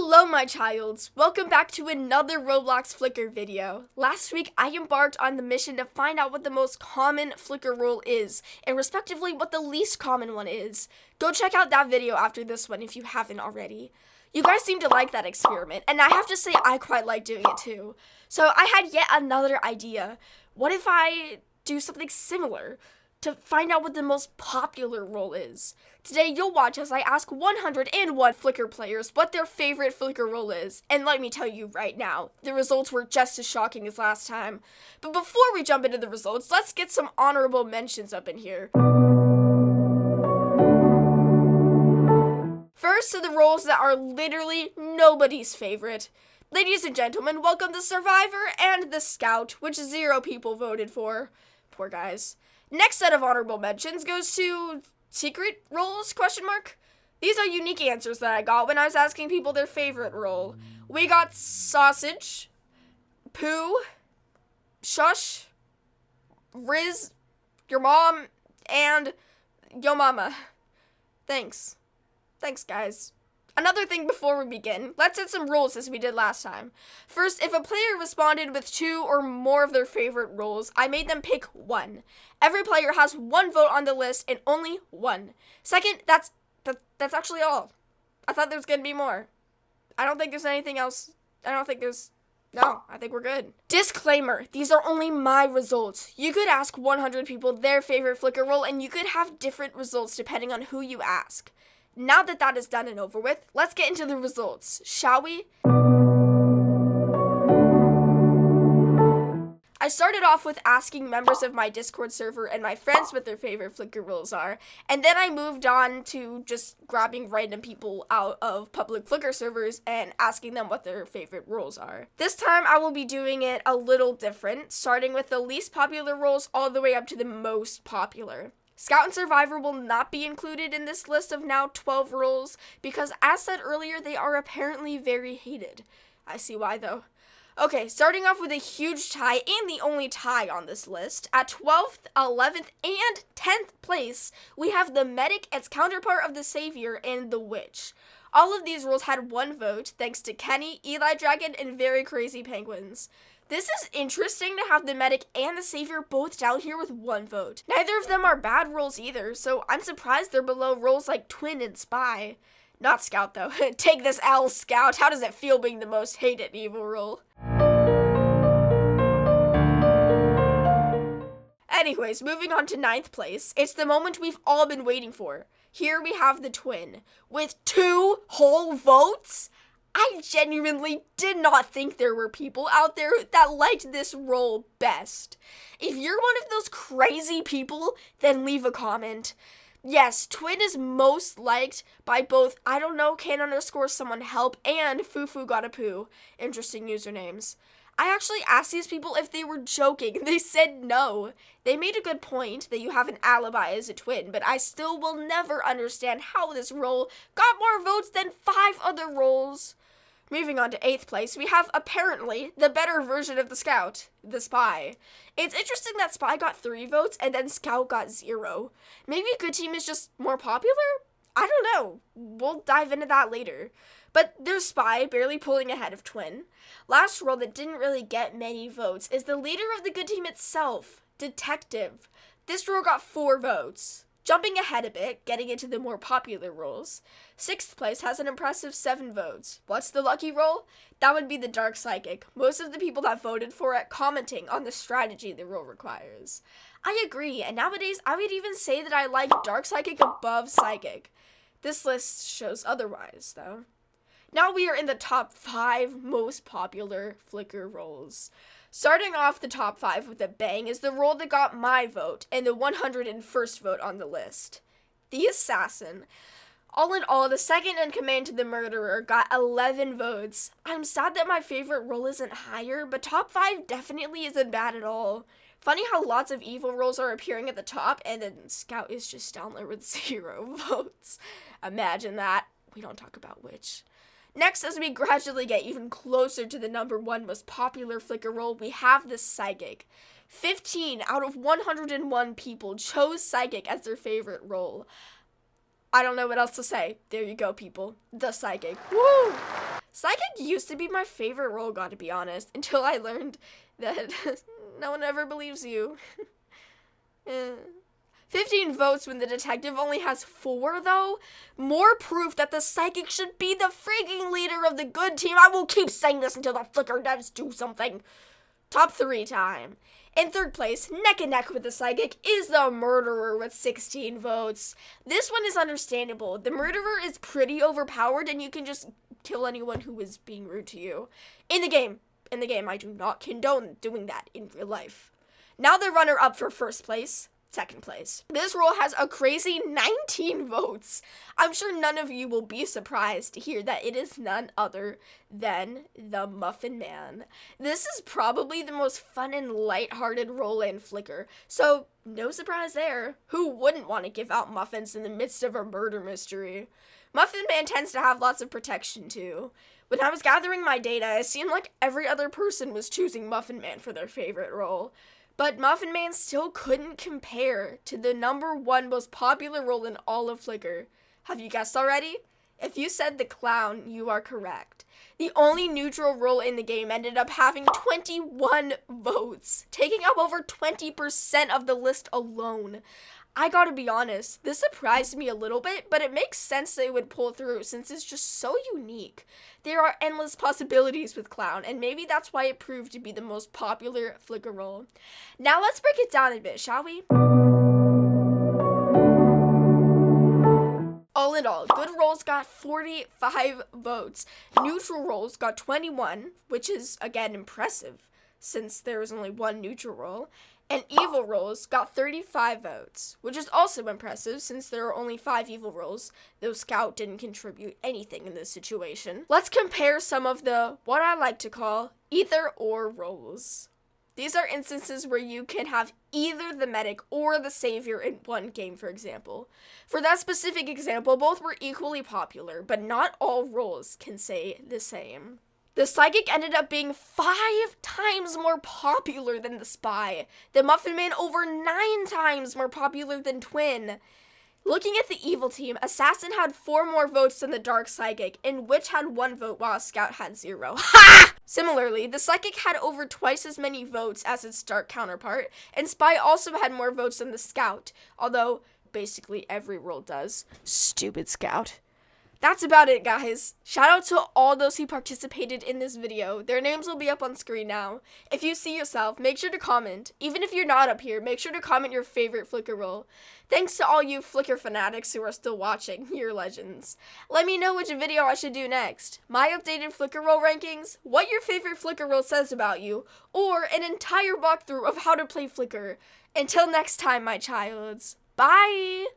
Hello my childs, welcome back to another Roblox Flicker video. Last week I embarked on the mission to find out what the most common Flicker role is, and respectively what the least common one is. Go check out that video after this one if you haven't already. You guys seem to like that experiment, and I have to say I quite like doing it too. So I had yet another idea. What if I do something similar to find out what the most popular role is? Today you'll watch as I ask 101 Flicker players what their favorite Flicker role is, and let me tell you right now, the results were just as shocking as last time. But before we jump into the results, let's get some honorable mentions up in here. First to the roles that are literally nobody's favorite. Ladies and gentlemen, welcome the Survivor and the Scout, which 0 people voted for. Poor guys. Next set of honorable mentions goes to secret roles, ? These are unique answers that I got when I was asking people their favorite role. We got Sausage, Pooh, Shush, Riz, Your Mom, and Yo Mama. Thanks, guys. Another thing before we begin, let's set some rules as we did last time. First, if a player responded with 2 or more of their favorite roles, I made them pick 1. Every player has 1 vote on the list and only 1. Second, that's actually all. I thought there was going to be more. I don't think there's anything else. I think we're good. Disclaimer, these are only my results. You could ask 100 people their favorite Flicker role and you could have different results depending on who you ask. Now that that is done and over with, let's get into the results, shall we? I started off with asking members of my Discord server and my friends what their favorite Flicker roles are, and then I moved on to just grabbing random people out of public Flicker servers and asking them what their favorite roles are. This time I will be doing it a little different, starting with the least popular roles all the way up to the most popular. Scout and Survivor will not be included in this list of now 12 roles because, as said earlier, they are apparently very hated. I see why, though. Okay, starting off with a huge tie, and the only tie on this list. At 12th, 11th, and 10th place, we have the Medic, its counterpart of the Savior, and the Witch. All of these roles had 1 vote, thanks to Kenny, Eli Dragon, and Very Crazy Penguins. This is interesting to have the Medic and the Savior both down here with 1 vote. Neither of them are bad roles either, so I'm surprised they're below roles like Twin and Spy. Not Scout, though. Take this L, Scout. How does it feel being the most hated evil role? Anyways, moving on to 9th place. It's the moment we've all been waiting for. Here we have the Twin. With 2 whole votes? I genuinely did not think there were people out there that liked this role best. If you're one of those crazy people, then leave a comment. Yes, Twin is most liked by both can_someone_help and Fufu Got a Poo. Interesting usernames. I actually asked these people if they were joking. They said no. They made a good point that you have an alibi as a twin, but I still will never understand how this role got more votes than 5 other roles. Moving on to 8th place, we have, apparently, the better version of the Scout, the Spy. It's interesting that Spy got 3 votes and then Scout got 0. Maybe Good Team is just more popular? I don't know. We'll dive into that later. But there's Spy, barely pulling ahead of Twin. Last role that didn't really get many votes is the leader of the Good Team itself, Detective. This role got 4 votes. Jumping ahead a bit, getting into the more popular roles, 6th place has an impressive 7 votes. What's the lucky role? That would be the Dark Psychic. Most of the people that voted for it commenting on the strategy the role requires. I agree, and nowadays I would even say that I like Dark Psychic above Psychic. This list shows otherwise, though. Now we are in the top 5 most popular Flicker roles. Starting off the top 5 with a bang is the role that got my vote and the 101st vote on the list. The Assassin. All in all, the second in command to the Murderer got 11 votes. I'm sad that my favorite role isn't higher, but top 5 definitely isn't bad at all. Funny how lots of evil roles are appearing at the top and then Scout is just down there with 0 votes. Imagine that. We don't talk about Witch. Next, as we gradually get even closer to the number 1 most popular Flicker role, we have the Psychic. 15 out of 101 people chose Psychic as their favorite role. I don't know what else to say. There you go, people. The Psychic. Woo! Psychic used to be my favorite role, gotta be honest, until I learned that no one ever believes you. 15 votes when the detective only has 4, though? More proof that the psychic should be the freaking leader of the good team. I will keep saying this until the Flicker devs do something. Top 3 time. In third place, neck and neck with the psychic, is the murderer with 16 votes. This one is understandable. The murderer is pretty overpowered and you can just kill anyone who is being rude to you. In the game, I do not condone doing that in real life. Now the runner-up for first place. Second place. This role has a crazy 19 votes. I'm sure none of you will be surprised to hear that it is none other than the Muffin Man. This is probably the most fun and lighthearted role in Flicker, so no surprise there. Who wouldn't want to give out muffins in the midst of a murder mystery? Muffin Man tends to have lots of protection too. When I was gathering my data, it seemed like every other person was choosing Muffin Man for their favorite role. But Muffin Man still couldn't compare to the #1 most popular role in all of Flicker. Have you guessed already? If you said the clown, you are correct. The only neutral role in the game ended up having 21 votes, taking up over 20% of the list alone. I gotta be honest, this surprised me a little bit, but it makes sense they would pull through since it's just so unique. There are endless possibilities with Clown, and maybe that's why it proved to be the most popular Flicker role. Now let's break it down a bit, shall we? All in all, good roles got 45 votes. Neutral roles got 21, which is, again, impressive, since there was only one neutral role. And evil roles got 35 votes, which is also impressive since there are only 5 evil roles, though Scout didn't contribute anything in this situation. Let's compare some of the, what I like to call, either or roles. These are instances where you can have either the medic or the savior in one game, for example. For that specific example, both were equally popular, but not all roles can say the same. The psychic ended up being 5 times more popular than the spy. The Muffin Man over 9 times more popular than Twin. Looking at the evil team, Assassin had 4 more votes than the Dark Psychic, and Witch had 1 vote while Scout had 0. Ha! Similarly, the Psychic had over twice as many votes as its Dark counterpart, and Spy also had more votes than the Scout, although basically every role does. Stupid Scout. That's about it, guys. Shout out to all those who participated in this video. Their names will be up on screen now. If you see yourself, make sure to comment. Even if you're not up here, make sure to comment your favorite Flicker role. Thanks to all you Flicker fanatics who are still watching. You're legends. Let me know which video I should do next. My updated Flicker role rankings, what your favorite Flicker role says about you, or an entire walkthrough of how to play Flicker. Until next time, my childs. Bye!